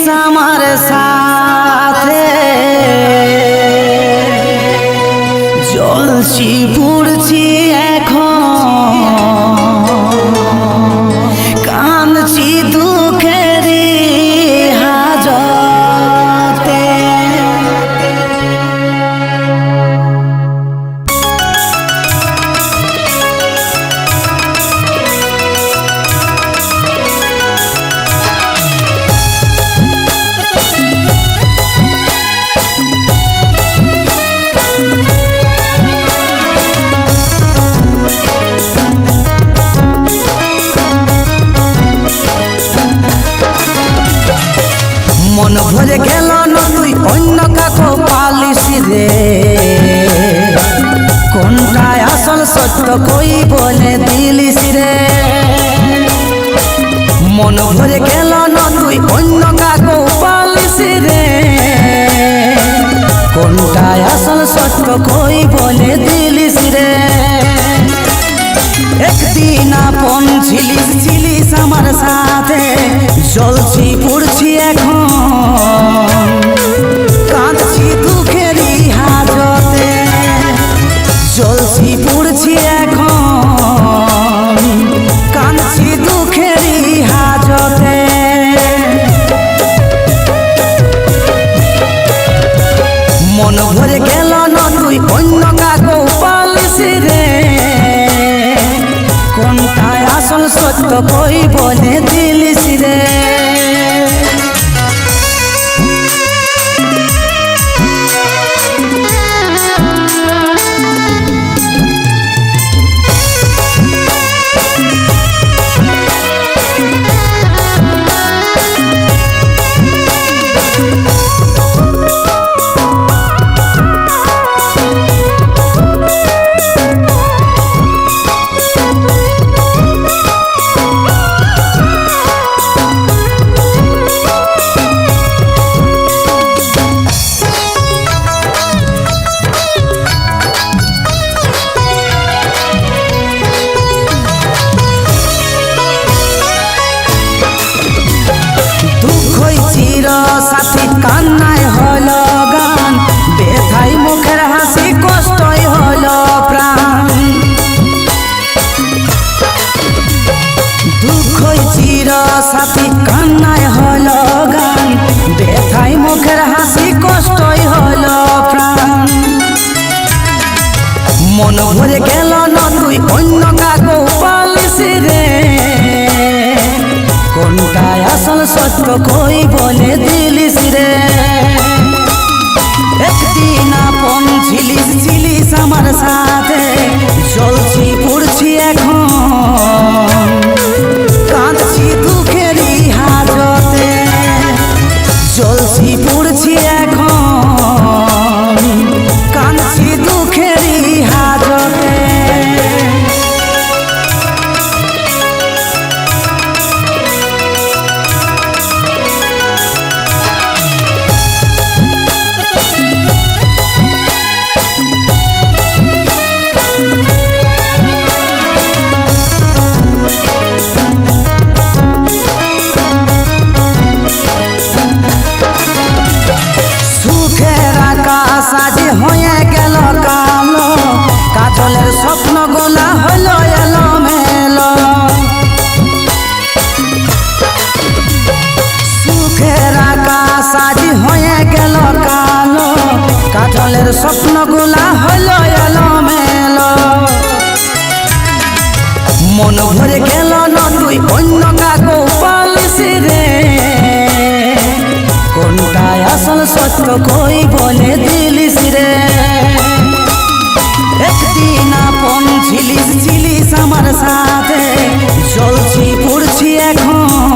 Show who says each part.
Speaker 1: ছিলিস আমার সাথে জ্বলছি পুড়ছি এখন কাঁদছি দুঃখেরই হাজতে মন ভরে গেল না তুই অন্য কাকো পালিস রে কোনটায় আসল সত্য কই বলে দিলিস রে মন ভরে গেল না তুই অন্য কাকো পালিস রে কোনটায় আসল সত্য কই বলে দিলিস রে একদিন আপন ছিলিস আমার সাথে জ্বলছি পুড়ছি এখন কাঁদছি দুঃখেরই হাজতে জ্বলছি পুড়ছি এখন কাঁদছি দুঃখেরই হাজতে মন ভরে গেল না তুই অন্য কাকো পালিস রে কোনটায় আসল সত্য কই বলে দিলিস রে সাথী কান্নায় হলো গান ব্যথায় মুখের হাসি কষ্টই হলো প্রাণ দুঃখই চির সাথী কান্নায় হলো গান ব্যথায় মুখের হাসি কষ্টই হলো প্রাণ মন ভরে গেল না তুই অন্য কাকো পালিস রে কোনটায় আসল সত্য কই বলে দিলিস রে একদিন আপন ছিলিস আমার সাথে জ্বলছি পুড়ছি এখন কাঁদছি দুঃখেরই হাজতে জ্বলছি পুড়ছি এখন কাঁদছি দুঃখেরই হাজতে সাজি হয়ে গেল কালো কাজলের স্বপ্ন গোলা হলো এলো মেলো সুখের আকাশ সাজি হয়ে গেল কালো কাজলের স্বপ্ন গোলা হলো এলো মেলো মন ভরে গেল না তুই অন্য কাকো পালিস রে কোনটায় আসল সত্য কই বলে দিলিস রে একদিন আপন ছিলিস আমার সাথে জ্বলছি পুড়ছি এখন